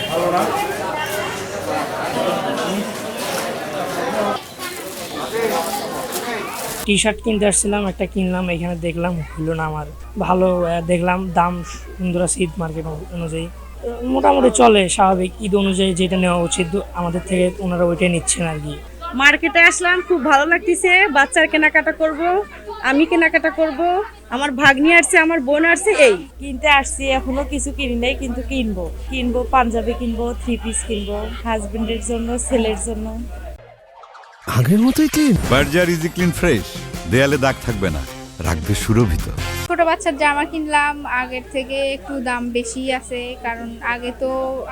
T shirt কিনতে আসছিলাম, একটা কিনলাম, এখানে দেখলাম হইলো না আমার ভালো। দেখলাম দাম সুন্দর আছে ঈদ মার্কেট অনুযায়ী, মোটামুটি চলে স্বাভাবিক ঈদ অনুযায়ী যেটা নেওয়া উচিত আমাদের থেকে ওনারা ওইটাই নিচ্ছেন আর কি। মার্কেটে আসলাম, খুব ভালো লাগতেছে। বাচ্চার কেনাকাটা করব, আমি কেনাকাটা করব, আমার ভাগ্নি আসছে, আমার বোন আসছে, এই কিনতে আসছি। এখনো কিছু কিনি নাই, কিন্তু কিনবো পাঞ্জাবি কিনবো, 3 পিস কিনবো, হাজবেন্ডের জন্য, ছেলের জন্য। আগের মতোই clean. Berger easy clean fresh, দেয়ালে দাগ থাকবে না, রাখবে সুরভিত। ছোট বাচ্চার জামা কিনলাম, আগের থেকে একটু দাম বেশি আছে, কারণ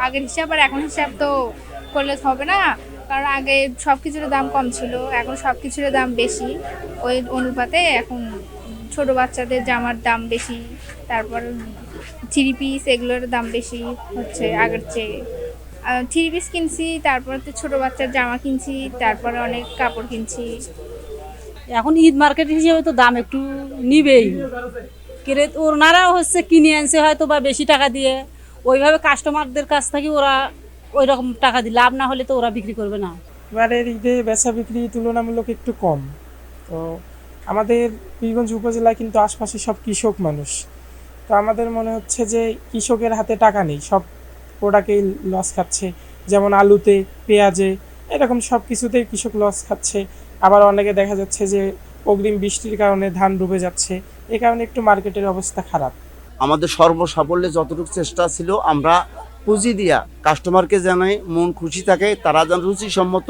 আগের হিসাব আর এখন হিসাব তো করলে হবে না, কারণ আগে সব কিছুর দাম কম ছিল, এখন সব কিছুর দাম বেশি। ওই অনুপাতে এখন ছোট বাচ্চাদের জামার দাম বেশি, তারপর 3 পিস এগুলোর দাম বেশি হচ্ছে আগের চেয়ে। 3 পিস কিনছি, তারপরে তো ছোট বাচ্চার জামা কিনছি, তারপরে অনেক কাপড় কিনছি। এখন ঈদ মার্কেট হিসেবে তো দাম একটু নিবেই, ওনারা হচ্ছে কিনে আনছে হয়তো বা বেশি টাকা দিয়ে, ওইভাবে কাস্টমারদের কাছ থেকে ওরা ওই রকম টাকা দিয়ে লাভ না হলে তো ওরা বিক্রি করবে না। এবারের ঈদে বেচা বিক্রি তুলনামূলক একটু কম। তো আমাদের পীরগঞ্জ উপজেলায় কিন্তু আশপাশে সব কৃষক মানুষ, তো আমাদের মনে হচ্ছে যে কৃষকের হাতে টাকা নেই, সব প্রোডাক্টেই লস খাচ্ছে, যেমন আলুতে, পেঁয়াজে, এরকম সব কিছুতেই কৃষক লস খাচ্ছে। আবার অনেকে দেখা যাচ্ছে যে অগ্রিম বৃষ্টির কারণে ধান ডুবে যাচ্ছে, এই কারণে একটু মার্কেটের অবস্থা খারাপ। আমাদের সর্বসাফল্যে যতটুকু চেষ্টা ছিল, আমরা পুঁজি দিয়া কাস্টমারকে জানাই মন খুশি থাকে, তারা যেন রুচিসম্মত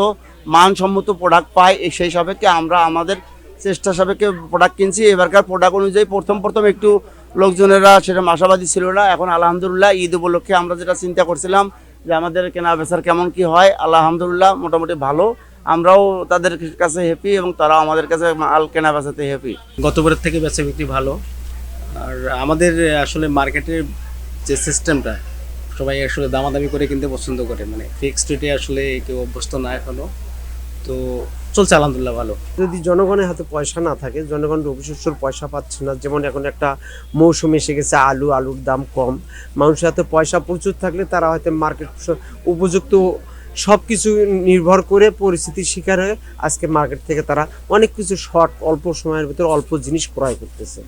মানসম্মত প্রোডাক্ট পায়, সেই সাপেক্ষে আমরা আমাদের চেষ্টা সাপেক্ষে প্রোডাক্ট কিনছি। এবারকার প্রোডাক্ট অনুযায়ী প্রথম একটু লোকজনেরা সেটা আশাবাদী ছিল না, এখন আলহামদুলিল্লাহ ঈদ উপলক্ষে আমরা যেটা চিন্তা করছিলাম যে আমাদের কেনা বেচার কেমন কি হয়, আলহামদুলিল্লাহ মোটামুটি ভালো। আমরাও তাদের কাছে হ্যাপি এবং তারা আমাদের কাছে মাল কেনা বেচাতে হ্যাপি। গতবারের থেকে বেচা বিক্রি ভালো। আর আমাদের আসলে মার্কেটের যে সিস্টেমটা, সবাই আসলে দামাদামি করে কিনতে পছন্দ করে, মানে ফিক্সড রেটে আসলে কেউ অভ্যস্ত না এখনো, তো চলছে আলহামদুলিল্লাহ ভালো। যদি জনগণের হাতে পয়সা না থাকে, জনগণ রবি শস্যর পয়সা পাচ্ছে না, যেমন এখন একটা মৌসুম এসে গেছে, আলুর দাম কম, মানুষের হাতে পয়সা প্রচুর থাকলে তারা হয়তো মার্কেট উপযুক্ত সব কিছু নির্ভর করে পরিস্থিতির শিকার হয়ে আজকে মার্কেট থেকে তারা অনেক কিছু অল্প সময়ের ভিতরে অল্প জিনিস ক্রয় করতেছে।